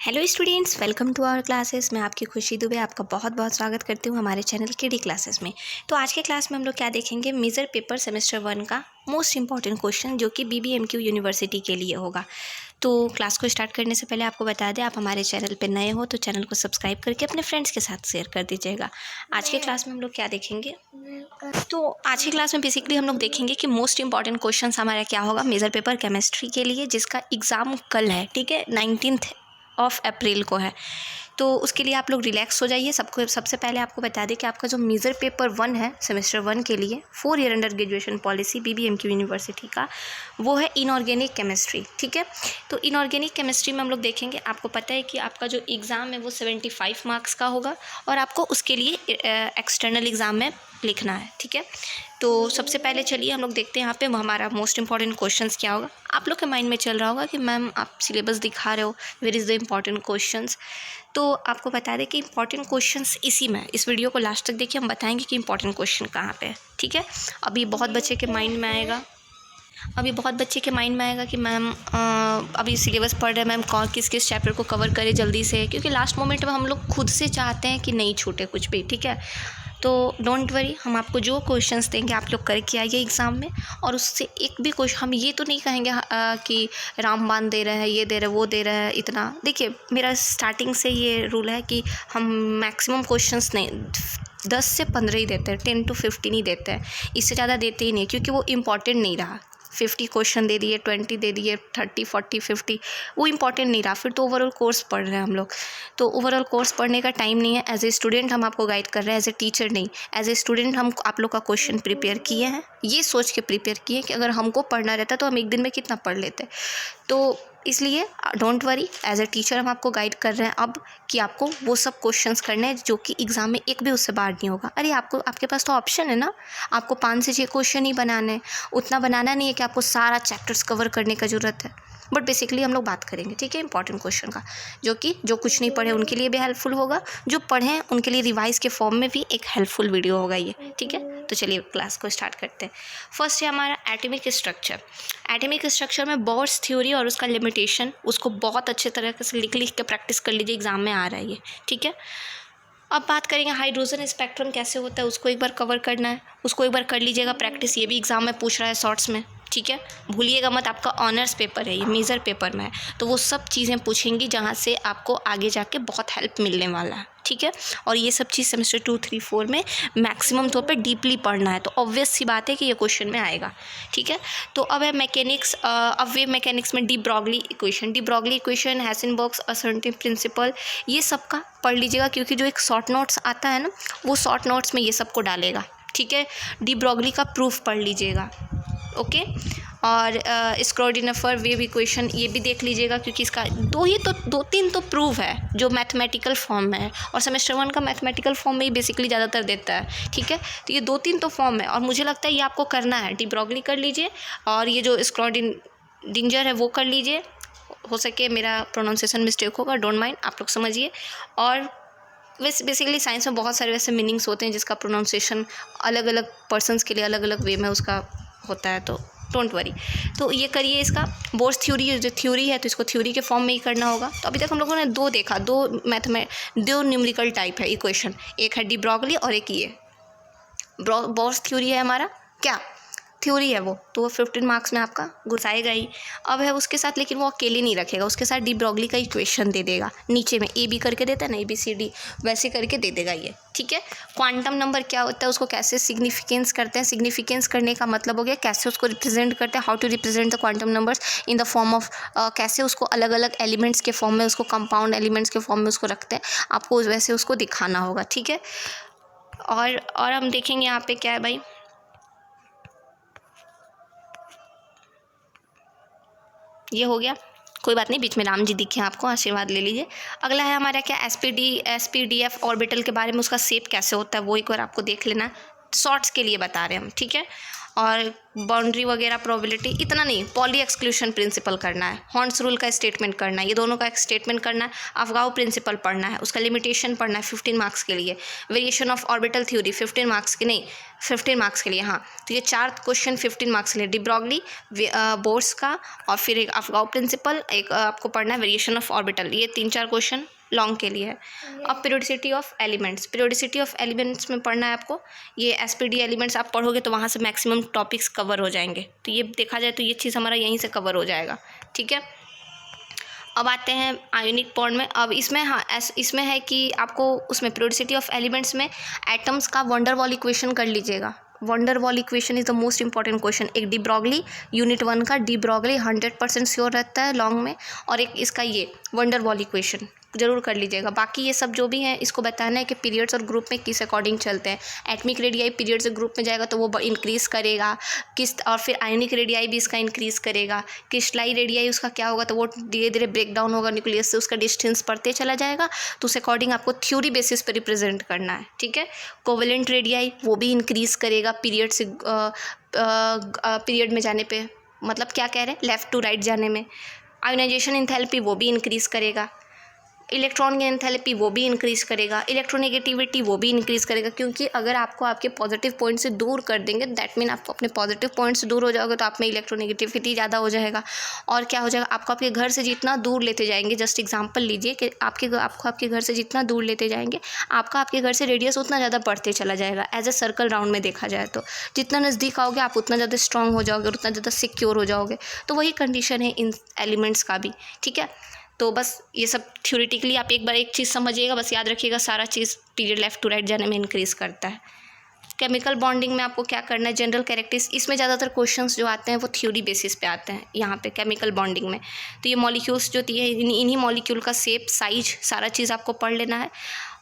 Hello students, welcome to our classes. मैं आपकी खुशी दुबे आपका बहुत बहुत स्वागत करती हूँ हमारे चैनल केडी क्लासेस में। तो आज के क्लास में हम लोग क्या देखेंगे, मेजर पेपर सेमेस्टर 1 का मोस्ट इंपॉर्टेंट क्वेश्चन जो कि BBMQ यूनिवर्सिटी के लिए होगा। तो क्लास को स्टार्ट करने से पहले आपको बता दें, आप हमारे चैनल पर नए हो तो चैनल को सब्सक्राइब करके अपने फ्रेंड्स के साथ शेयर कर दीजिएगा। आज के क्लास में हम लोग क्या देखेंगे, तो आज की क्लास में बेसिकली हम लोग देखेंगे कि मोस्ट इंपॉर्टेंट क्वेश्चन हमारा क्या होगा मेजर पेपर केमिस्ट्री के लिए, जिसका एग्ज़ाम कल है, ठीक है, 19 अप्रैल को है। तो उसके लिए आप लोग रिलैक्स हो जाइए। सबसे पहले आपको बता दें कि आपका जो मेजर पेपर 1 है सेमेस्टर 1 के लिए 4 year under graduation policy BBMQ university का, वो है इनऑर्गेनिक केमिस्ट्री, ठीक है। तो इनऑर्गेनिक केमिस्ट्री में हम लोग देखेंगे, आपको पता है कि आपका जो एग्ज़ाम है वो 75 मार्क्स का होगा और आपको उसके लिए एक्सटर्नल एग्ज़ाम में लिखना है, ठीक है। तो सबसे पहले चलिए हम लोग देखते हैं यहाँ पे हमारा मोस्ट इंपॉर्टेंट क्वेश्चंस क्या होगा। आप लोग के माइंड में चल रहा होगा कि मैम आप सिलेबस दिखा रहे हो, where is the important questions. तो आपको बता दें कि इंपॉर्टेंट क्वेश्चंस इसी में, इस वीडियो को लास्ट तक देखिए, हम बताएंगे कि इंपॉर्टेंट क्वेश्चन कहाँ पे है, ठीक है। अभी बहुत बच्चे के माइंड में आएगा कि मैम अभी सिलेबस पढ़ रहे हैं, मैम कौन किस किस चैप्टर को कवर करे जल्दी से, क्योंकि लास्ट मोमेंट में हम लोग खुद से चाहते हैं कि नहीं छूटे कुछ भी, ठीक है। तो डोंट वरी, हम आपको जो क्वेश्चंस देंगे आप लोग करके आइए एग्ज़ाम में, और उससे एक भी क्वेश्चन हम ये तो नहीं कहेंगे कि रामबाण दे रहे हैं, ये दे रहे हैं, वो दे रहे हैं, इतना। देखिए, मेरा स्टार्टिंग से ये रूल है कि हम मैक्सिमम क्वेश्चंस नहीं, 10 से 15 ही देते हैं, 10 to 15 ही देते हैं, इससे ज़्यादा देते ही नहीं, क्योंकि वो इम्पॉर्टेंट नहीं रहा। 50 क्वेश्चन दे दिए, 20 दे दिए, 30, 40, 50, वो इंपॉर्टेंट नहीं रहा। फिर तो ओवरऑल कोर्स पढ़ रहे हैं हम लोग, तो ओवरऑल कोर्स पढ़ने का टाइम नहीं है। एज ए स्टूडेंट हम आपको गाइड कर रहे हैं, एज ए टीचर नहीं। एज ए स्टूडेंट हम आप लोग का क्वेश्चन प्रिपेयर किए हैं, ये सोच के प्रिपेयर किए कि अगर हमको पढ़ना रहता तो हम एक दिन में कितना पढ़ लेते। तो इसलिए don't worry, as a teacher हम आपको गाइड कर रहे हैं अब कि आपको वो सब क्वेश्चंस करने हैं जो कि एग्ज़ाम में एक भी उससे बाहर नहीं होगा। अरे आपके पास तो ऑप्शन है ना, आपको 5 से 6 क्वेश्चन ही बनाने हैं, उतना बनाना नहीं है कि आपको सारा चैप्टर्स कवर करने का ज़रूरत है। बट बेसिकली हम लोग बात करेंगे, ठीक है, इंपॉर्टेंट क्वेश्चन का, जो कुछ नहीं पढ़े उनके लिए भी हेल्पफुल होगा, जो पढ़े हैं उनके लिए रिवाइज के फॉर्म में भी एक हेल्पफुल वीडियो होगा ये, ठीक है। तो चलिए क्लास को स्टार्ट करते हैं। फर्स्ट है हमारा एटॉमिक स्ट्रक्चर। एटॉमिक स्ट्रक्चर में बोर्स थ्योरी और उसका लिमिटेशन, उसको बहुत अच्छे तरीके से लिख के प्रैक्टिस कर लीजिए, एग्जाम में आ रहा है ये, ठीक है। अब बात करेंगे हाइड्रोजन स्पेक्ट्रम कैसे होता है, उसको एक बार कवर करना है, उसको एक बार कर लीजिएगा प्रैक्टिस, ये भी एग्जाम में पूछ रहा है शॉर्ट्स में, ठीक है। भूलिएगा मत, आपका ऑनर्स पेपर है ये, मेजर पेपर में है, तो वो सब चीज़ें पूछेंगी जहाँ से आपको आगे जाके बहुत हेल्प मिलने वाला है, ठीक है। और ये सब चीज़ सेमेस्टर 2, 3, 4 में मैक्सिमम तौर पे डीपली पढ़ना है, तो ऑब्वियस सी बात है कि ये क्वेश्चन में आएगा, ठीक है। तो अब है मैकेनिक्स, अब वेव मैकेनिक्स में डी ब्रॉगली इक्वेशन, हेसेनबर्ग्स असर्टेनिटी प्रिंसिपल, ये सब का पढ़ लीजिएगा, क्योंकि जो एक शॉर्ट नोट्स आता है ना, वो शॉर्ट नोट्स में ये सबको डालेगा, ठीक है। डी ब्रॉगली का प्रूफ पढ़ लीजिएगा, ओके। और स्क्रोडिनफर वेव इक्वेशन, ये भी देख लीजिएगा, क्योंकि इसका 2-3 तो प्रूफ है जो मैथमेटिकल फॉर्म में है, और सेमेस्टर 1 का मैथमेटिकल फॉर्म में ही बेसिकली ज़्यादातर देता है, ठीक है। तो ये 2-3 तो फॉर्म है, और मुझे लगता है ये आपको करना है। डी ब्रॉगली कर लीजिए, और ये जो स्क्रोडिंजर है वो कर लीजिए। हो सके मेरा प्रोनाउंसिएशन मिस्टेक होगा, डोंट माइंड, आप लोग समझिए। और वैसे बेसिकली साइंस में बहुत सारे वैसे मीनिंग्स होते हैं जिसका प्रोनाउंसिएशन अलग अलग पर्सनस के लिए अलग अलग वे में उसका होता है, तो डोंट वरी। तो ये करिए। इसका बोर्स थ्योरी, जो थ्योरी है तो इसको थ्योरी के फॉर्म में ही करना होगा। तो अभी तक हम लोगों ने दो न्यूमेरिकल टाइप है इक्वेशन, एक है डी ब्रॉगली और एक ये बोर्स थ्योरी है हमारा, क्या थ्योरी है वो, तो वो 15 मार्क्स में आपका घुसाएगा ही। अब है उसके साथ, लेकिन वो अकेले नहीं रखेगा, उसके साथ डी ब्रॉगली का इक्वेशन दे देगा, नीचे में AB करके देता है ना, ABCD वैसे करके दे देगा ये, ठीक है। क्वांटम नंबर क्या होता है, उसको कैसे सिग्निफिकेंस करते हैं, सिग्निफिकेंस करने का मतलब हो गया कैसे उसको रिप्रेजेंट करते हैं, how to represent the quantum numbers in the form of, कैसे उसको अलग अलग एलिमेंट्स के फॉर्म में, उसको कंपाउंड एलिमेंट्स के फॉर्म में उसको रखते हैं, आपको वैसे उसको दिखाना होगा, ठीक है। और हम देखेंगे यहाँ पे क्या है भाई, ये हो गया, कोई बात नहीं, बीच में राम जी दिखे आपको, आशीर्वाद ले लीजिए। अगला है हमारा क्या, SPDF ऑर्बिटल के बारे में, उसका शेप कैसे होता है वो एक बार आपको देख लेना, शॉर्ट्स के लिए बता रहे हैं हम, ठीक है। और बाउंड्री वगैरह प्रोबेबिलिटी इतना नहीं, पॉली एक्सक्लूशन प्रिंसिपल करना है, हॉर्न्स रूल का स्टेटमेंट करना है, ये दोनों का एक स्टेटमेंट करना है, अफगाव प्रिंसिपल पढ़ना है, उसका लिमिटेशन पढ़ना है 15 मार्क्स के लिए, variation of orbital theory 15 marks के नहीं 15 मार्क्स के लिए, हाँ। तो ये 4 क्वेश्चन 15 मार्क्स के लिए, डी ब्रॉगली, बोर्स का, और फिर एक अफगाव प्रिंसिपल, एक आपको पढ़ना है वेरिएशन ऑफ ऑर्बिटल, ये 3-4 क्वेश्चन लॉन्ग के लिए है। अब पीरियोडिसिटी ऑफ एलिमेंट्स में पढ़ना है आपको, ये एसपीडी एलिमेंट्स आप पढ़ोगे तो वहाँ से मैक्सिमम टॉपिक्स कवर हो जाएंगे। तो ये देखा जाए तो ये चीज़ हमारा यहीं से कवर हो जाएगा, ठीक है। अब आते हैं आयोनिक बॉन्ड में। अब इसमें हाँ इसमें है कि आपको उसमें पीरियोडिसिटी ऑफ एलिमेंट्स में एटम्स का वंडर वॉल इक्वेशन कर लीजिएगा। Wonder wall equation is the most important question. एक डी ब्रॉगली यूनिट 1 का डी ब्रॉगली 100% श्योर रहता है लॉन्ग में, और एक इसका ये वंडर वॉल इक्वेशन ज़रूर कर लीजिएगा। बाकी ये सब जो भी है इसको बताना है कि पीरियड्स और ग्रुप में किस अकॉर्डिंग चलते हैं। एटमिक रेडियाई पीरियड्स और ग्रुप में जाएगा तो वो इंक्रीज़ करेगा किस, और फिर आयनिक रेडियाई भी इसका इंक्रीज़ करेगा। क्रिस्टलाई रेडियाई उसका क्या होगा, तो वो धीरे धीरे ब्रेक डाउन होगा न्यूक्लियस से, उसका डिस्टेंस बढ़ते चला जाएगा, तो उस अकॉर्डिंग आपको थ्योरी बेसिस पर रिप्रेजेंट करना है, ठीक है। कोवेलेंट रेडियाई वो भी इंक्रीज़ करेगा पीरियड से पीरियड में जाने पे, मतलब क्या कह रहे हैं, लेफ़्ट टू राइट जाने में। आयोनाइजेशन एंथैल्पी वो भी इंक्रीज़ करेगा, इलेक्ट्रॉन की एंथैल्पी वो भी इंक्रीज़ करेगा, इलेक्ट्रोनेगेटिविटी वो भी इंक्रीज़ करेगा, क्योंकि अगर आपको आपके पॉजिटिव पॉइंट से दूर कर देंगे दैट मीन आपको अपने पॉजिटिव पॉइंट से दूर हो जाओगे तो आप में इलेक्ट्रोनेगेटिविटी ज़्यादा हो जाएगा। और क्या हो जाएगा, आपको आपके घर से जितना दूर लेते जाएंगे, जस्ट एग्जांपल लीजिए कि आपको आपके घर से जितना दूर लेते जाएंगे आपका आपके घर से रेडियस उतना ज़्यादा बढ़ते चला जाएगा। एज ए सर्कल राउंड में देखा जाए तो जितना नज़दीक आओगे आप उतना ज़्यादा स्ट्रॉन्ग हो जाओगे और उतना ज़्यादा सिक्योर हो जाओगे। तो वही कंडीशन है इन एलिमेंट्स का भी, ठीक है। तो बस ये सब थ्योरेटिकली आप एक बार एक चीज़ समझिएगा, बस याद रखिएगा सारा चीज़ पीरियड लेफ़्ट टू राइट जाने में इंक्रीज़ करता है। केमिकल बॉन्डिंग में आपको क्या करना है, जनरल कैरेक्टरिस्टिक्स, इसमें ज़्यादातर क्वेश्चंस जो आते हैं वो थ्योरी बेसिस पे आते हैं यहाँ पे केमिकल बॉन्डिंग में। तो ये मॉलिक्यूल्स जो दिए इन्हीं मॉलिक्यूल का शेप, साइज, सारा चीज़ आपको पढ़ लेना है।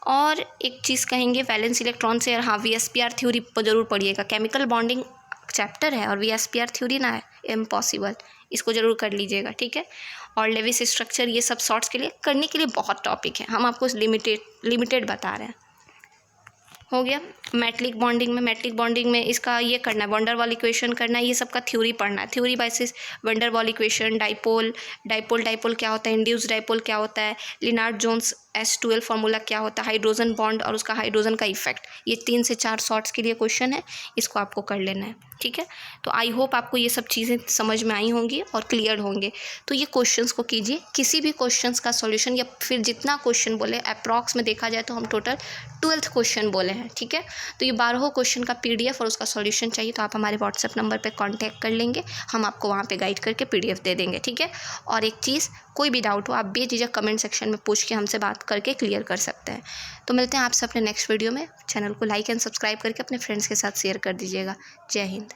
और एक चीज़ कहेंगे वैलेंस इलेक्ट्रॉन से, हाँ VSPR थ्योरी ज़रूर पढ़िएगा। केमिकल बॉन्डिंग चैप्टर है और VSPR थ्योरी ना है इम्पॉसिबल, इसको ज़रूर कर लीजिएगा, ठीक है। और लेविस स्ट्रक्चर ये सब शॉर्ट्स के लिए करने के लिए बहुत टॉपिक है, हम आपको लिमिटेड बता रहे हैं। हो गया। मेटलिक बॉन्डिंग में इसका ये करना है, वंडर वॉल इक्वेशन करना है, ये सब का थ्योरी पढ़ना है। Theory basis wonder wall equation, dipole क्या होता है, इंड्यूस डाइपोल क्या होता है, लिनार्ड जोन्स S12 फार्मूला क्या होता है, हाइड्रोजन बॉन्ड और उसका हाइड्रोजन का इफेक्ट, ये 3 से 4 शॉर्ट्स के लिए क्वेश्चन है, इसको आपको कर लेना है, ठीक है। तो आई होप आपको ये सब चीज़ें समझ में आई होंगी और क्लियर होंगे। तो ये क्वेश्चंस को कीजिए, किसी भी क्वेश्चंस का सॉल्यूशन या फिर जितना क्वेश्चन बोले अप्रॉक्स में देखा जाए तो हम टोटल 12th क्वेश्चन बोले हैं, ठीक है। तो ये 12 क्वेश्चन का PDF और उसका सॉल्यूशन चाहिए तो आप हमारे व्हाट्सएप नंबर पर कॉन्टैक्ट कर लेंगे, हम आपको वहाँ पर गाइड करके PDF दे देंगे, ठीक है। और एक चीज़, कोई भी डाउट हो आप बेझिझक कमेंट सेक्शन में पूछ के हमसे बात करके क्लियर कर सकते हैं। तो मिलते हैं आपसे अपने नेक्स्ट वीडियो में। चैनल को लाइक एंड सब्सक्राइब करके अपने फ्रेंड्स के साथ शेयर कर दीजिएगा। जय हिंद।